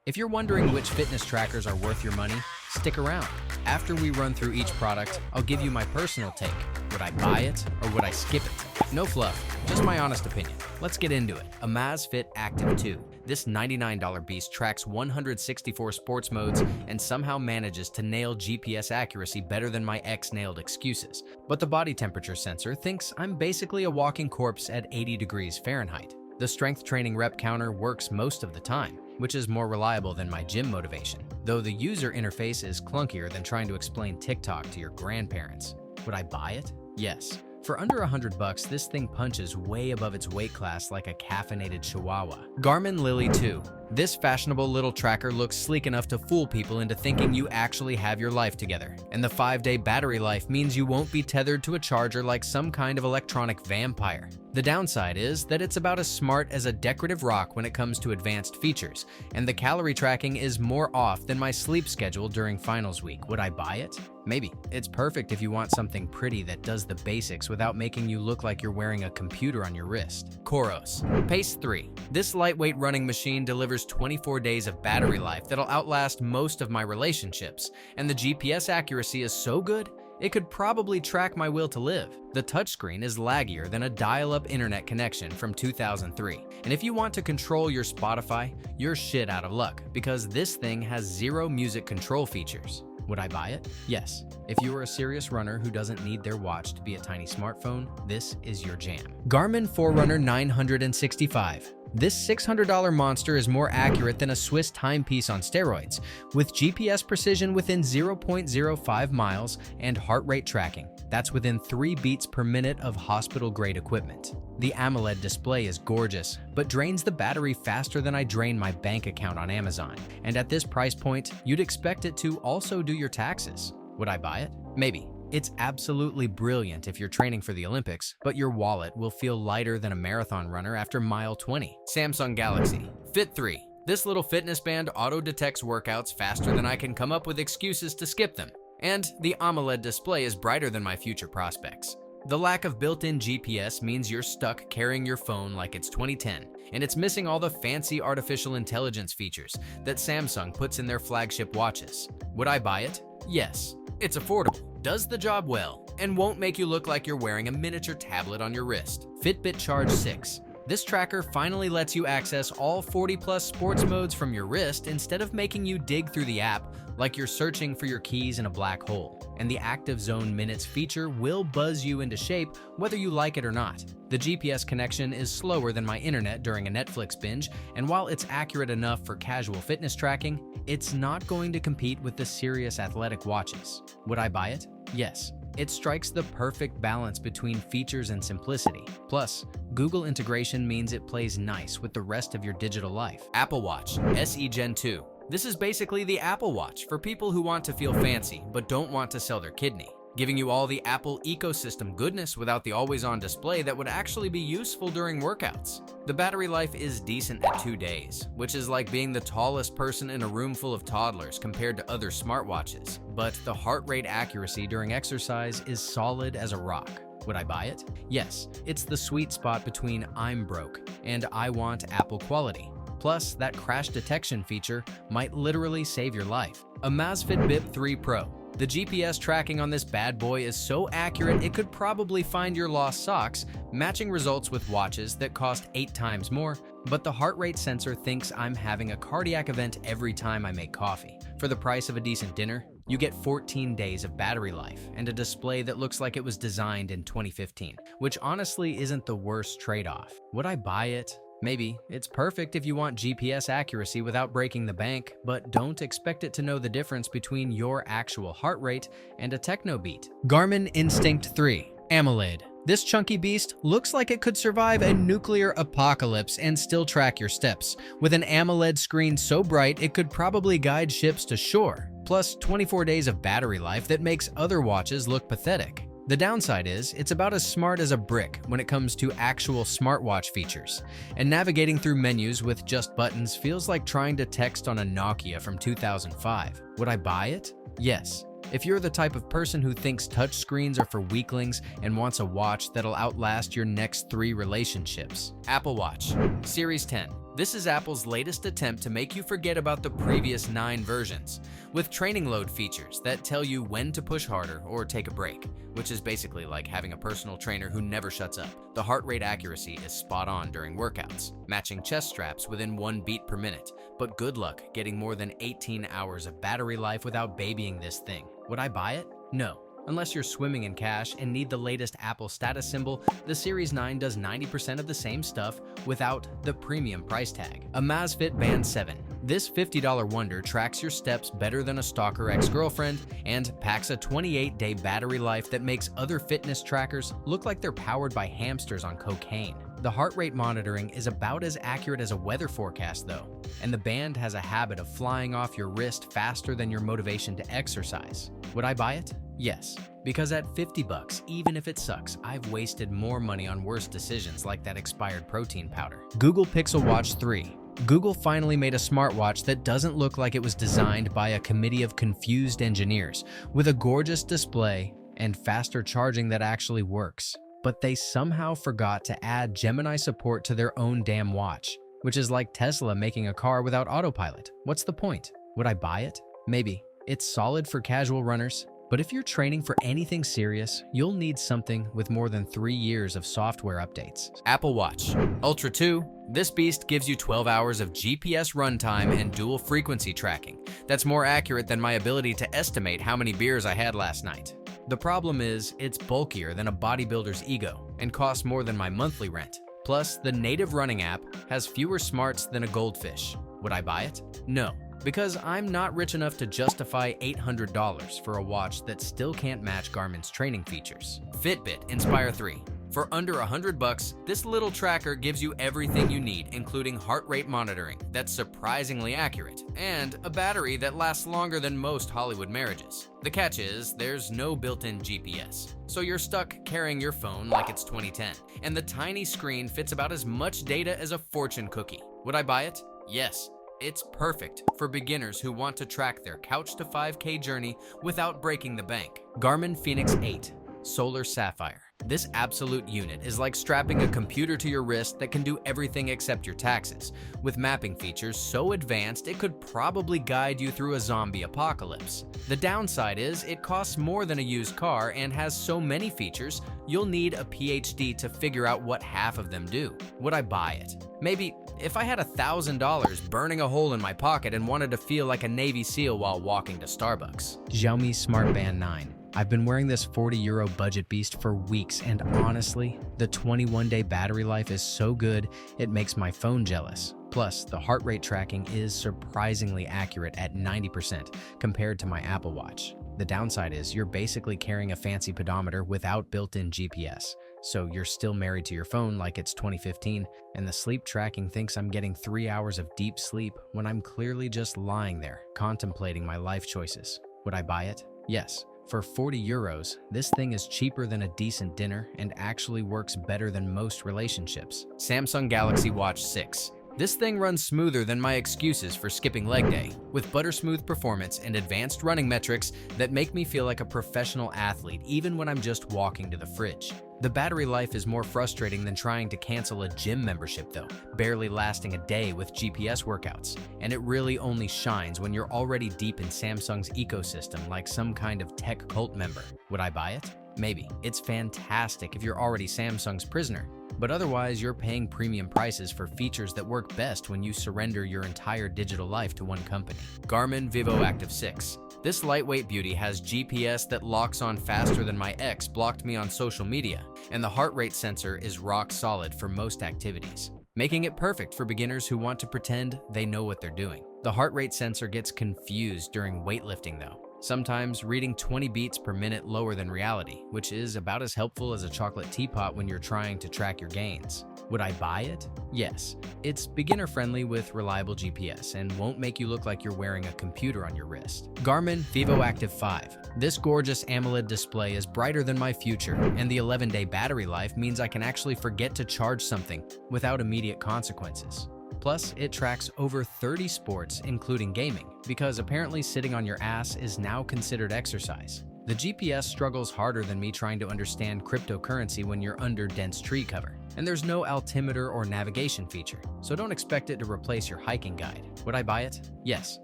If you're wondering which fitness trackers are worth your money, stick around. After we run through each product, I'll give you my personal take. Would I buy it or would I skip it? No fluff, just my honest opinion. Let's get into it. Amazfit Active 2. This $99 beast tracks 164 sports modes and somehow manages to nail GPS accuracy better than my ex-nailed excuses. But the body temperature sensor thinks I'm basically a walking corpse at 80 degrees Fahrenheit. The strength training rep counter works most of the time, which is more reliable than my gym motivation, though the user interface is clunkier than trying to explain TikTok to your grandparents. Would I buy it? Yes. For under $100, this thing punches way above its weight class like a caffeinated chihuahua. Garmin Lily 2. This fashionable little tracker looks sleek enough to fool people into thinking you actually have your life together. And the 5-day battery life means you won't be tethered to a charger like some kind of electronic vampire. The downside is that it's about as smart as a decorative rock when it comes to advanced features, and the calorie tracking is more off than my sleep schedule during finals week. Would I buy it? Maybe. It's perfect if you want something pretty that does the basics without making you look like you're wearing a computer on your wrist. Coros Pace 3. This lightweight running machine delivers 24 days of battery life that'll outlast most of my relationships, and the GPS accuracy is so good, it could probably track my will to live. The touchscreen is laggier than a dial-up internet connection from 2003. And if you want to control your Spotify, you're shit out of luck, because this thing has 0 music control features. Would I buy it? Yes. If you are a serious runner who doesn't need their watch to be a tiny smartphone, this is your jam. Garmin Forerunner 965. This $600 monster is more accurate than a Swiss timepiece on steroids, with GPS precision within 0.05 miles and heart rate tracking. That's within 3 beats per minute of hospital-grade equipment. The AMOLED display is gorgeous, but drains the battery faster than I drain my bank account on Amazon. And at this price point, you'd expect it to also do your taxes. Would I buy it? Maybe. It's absolutely brilliant if you're training for the Olympics, but your wallet will feel lighter than a marathon runner after mile 20. Samsung Galaxy Fit 3. This little fitness band auto-detects workouts faster than I can come up with excuses to skip them. And the AMOLED display is brighter than my future prospects. The lack of built-in GPS means you're stuck carrying your phone like it's 2010, and it's missing all the fancy artificial intelligence features that Samsung puts in their flagship watches. Would I buy it? Yes. It's affordable, does the job well, and won't make you look like you're wearing a miniature tablet on your wrist. Fitbit Charge 6. This tracker finally lets you access all 40+ sports modes from your wrist instead of making you dig through the app like you're searching for your keys in a black hole. And the Active Zone Minutes feature will buzz you into shape whether you like it or not. The GPS connection is slower than my internet during a Netflix binge, and while it's accurate enough for casual fitness tracking, it's not going to compete with the serious athletic watches. Would I buy it? Yes. It strikes the perfect balance between features and simplicity. Plus, Google integration means it plays nice with the rest of your digital life. Apple Watch SE Gen 2. This is basically the Apple Watch for people who want to feel fancy but don't want to sell their kidney, giving you all the Apple ecosystem goodness without the always-on display that would actually be useful during workouts. The battery life is decent at 2 days, which is like being the tallest person in a room full of toddlers compared to other smartwatches. But the heart rate accuracy during exercise is solid as a rock. Would I buy it? Yes, it's the sweet spot between I'm broke and I want Apple quality. Plus, that crash detection feature might literally save your life. Amazfit Bip 3 Pro. The GPS tracking on this bad boy is so accurate it could probably find your lost socks, matching results with watches that cost 8 times more, but the heart rate sensor thinks I'm having a cardiac event every time I make coffee. For the price of a decent dinner, you get 14 days of battery life and a display that looks like it was designed in 2015, which honestly isn't the worst trade-off. Would I buy it? Maybe. It's perfect if you want GPS accuracy without breaking the bank, but don't expect it to know the difference between your actual heart rate and a techno beat. Garmin Instinct 3 AMOLED. This chunky beast looks like it could survive a nuclear apocalypse and still track your steps, with an AMOLED screen so bright it could probably guide ships to shore, plus 24 days of battery life that makes other watches look pathetic. The downside is, it's about as smart as a brick when it comes to actual smartwatch features, and navigating through menus with just buttons feels like trying to text on a Nokia from 2005. Would I buy it? Yes. If you're the type of person who thinks touchscreens are for weaklings and wants a watch that'll outlast your next 3 relationships. Apple Watch Series 10. This is Apple's latest attempt to make you forget about the previous 9 versions, with training load features that tell you when to push harder or take a break, which is basically like having a personal trainer who never shuts up. The heart rate accuracy is spot on during workouts, matching chest straps within 1 beat per minute, but good luck getting more than 18 hours of battery life without babying this thing. Would I buy it? No. Unless you're swimming in cash and need the latest Apple status symbol, the Series 9 does 90% of the same stuff without the premium price tag. Amazfit Band 7. This $50 wonder tracks your steps better than a stalker ex-girlfriend and packs a 28-day battery life that makes other fitness trackers look like they're powered by hamsters on cocaine. The heart rate monitoring is about as accurate as a weather forecast though, and the band has a habit of flying off your wrist faster than your motivation to exercise. Would I buy it? Yes, because at $50, even if it sucks, I've wasted more money on worse decisions like that expired protein powder. Google Pixel Watch 3. Google finally made a smartwatch that doesn't look like it was designed by a committee of confused engineers, with a gorgeous display and faster charging that actually works. But they somehow forgot to add Gemini support to their own damn watch, which is like Tesla making a car without autopilot. What's the point? Would I buy it? Maybe. It's solid for casual runners. But if you're training for anything serious, you'll need something with more than 3 years of software updates. Apple Watch Ultra 2. This beast gives you 12 hours of GPS runtime and dual frequency tracking. That's more accurate than my ability to estimate how many beers I had last night. The problem is, it's bulkier than a bodybuilder's ego and costs more than my monthly rent. Plus, the native running app has fewer smarts than a goldfish. Would I buy it? No. Because I'm not rich enough to justify $800 for a watch that still can't match Garmin's training features. Fitbit Inspire 3. For under $100, this little tracker gives you everything you need, including heart rate monitoring that's surprisingly accurate, and a battery that lasts longer than most Hollywood marriages. The catch is, there's no built-in GPS, so you're stuck carrying your phone like it's 2010, and the tiny screen fits about as much data as a fortune cookie. Would I buy it? Yes. It's perfect for beginners who want to track their couch to 5K journey without breaking the bank. Garmin Fenix 8 Solar Sapphire. This absolute unit is like strapping a computer to your wrist that can do everything except your taxes, with mapping features so advanced it could probably guide you through a zombie apocalypse. The downside is it costs more than a used car and has so many features you'll need a PhD to figure out what half of them do. Would I buy it? Maybe if I had $1,000 burning a hole in my pocket and wanted to feel like a Navy SEAL while walking to Starbucks. Xiaomi Smart Band 9. I've been wearing this €40 budget beast for weeks, and honestly, the 21-day battery life is so good, it makes my phone jealous. Plus, the heart rate tracking is surprisingly accurate at 90% compared to my Apple Watch. The downside is you're basically carrying a fancy pedometer without built-in GPS. So you're still married to your phone like it's 2015, and the sleep tracking thinks I'm getting 3 hours of deep sleep when I'm clearly just lying there, contemplating my life choices. Would I buy it? Yes. For €40, this thing is cheaper than a decent dinner and actually works better than most relationships. Samsung Galaxy Watch 6. This thing runs smoother than my excuses for skipping leg day, with butter-smooth performance and advanced running metrics that make me feel like a professional athlete even when I'm just walking to the fridge. The battery life is more frustrating than trying to cancel a gym membership though, barely lasting a day with GPS workouts, and it really only shines when you're already deep in Samsung's ecosystem like some kind of tech cult member. Would I buy it? Maybe. It's fantastic if you're already Samsung's prisoner, but otherwise you're paying premium prices for features that work best when you surrender your entire digital life to one company. Garmin Vivoactive 6. This lightweight beauty has GPS that locks on faster than my ex blocked me on social media, and the heart rate sensor is rock solid for most activities, making it perfect for beginners who want to pretend they know what they're doing. The heart rate sensor gets confused during weightlifting though, sometimes reading 20 beats per minute lower than reality, which is about as helpful as a chocolate teapot when you're trying to track your gains. Would I buy it? Yes. It's beginner-friendly with reliable GPS and won't make you look like you're wearing a computer on your wrist. Garmin Vivoactive 5. This gorgeous AMOLED display is brighter than my future, and the 11-day battery life means I can actually forget to charge something without immediate consequences. Plus, it tracks over 30 sports, including gaming, because apparently sitting on your ass is now considered exercise. The GPS struggles harder than me trying to understand cryptocurrency when you're under dense tree cover. And there's no altimeter or navigation feature, so don't expect it to replace your hiking guide. Would I buy it? Yes.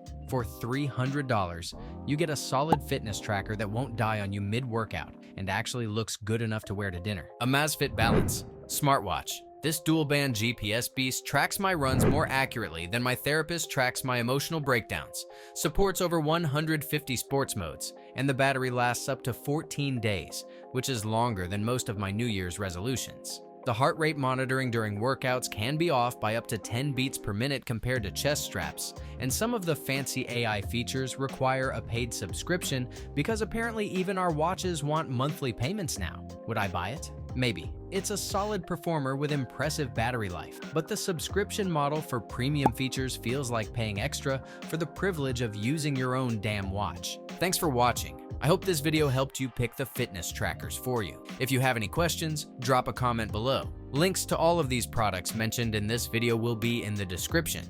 For $300, you get a solid fitness tracker that won't die on you mid-workout and actually looks good enough to wear to dinner. Amazfit Balance smartwatch. This dual-band GPS beast tracks my runs more accurately than my therapist tracks my emotional breakdowns, supports over 150 sports modes, and the battery lasts up to 14 days, which is longer than most of my New Year's resolutions. The heart rate monitoring during workouts can be off by up to 10 beats per minute compared to chest straps, and some of the fancy AI features require a paid subscription because apparently even our watches want monthly payments now. Would I buy it? Maybe. It's a solid performer with impressive battery life, but the subscription model for premium features feels like paying extra for the privilege of using your own damn watch. Thanks for watching. I hope this video helped you pick the fitness trackers for you. If you have any questions, drop a comment below. Links to all of these products mentioned in this video will be in the description.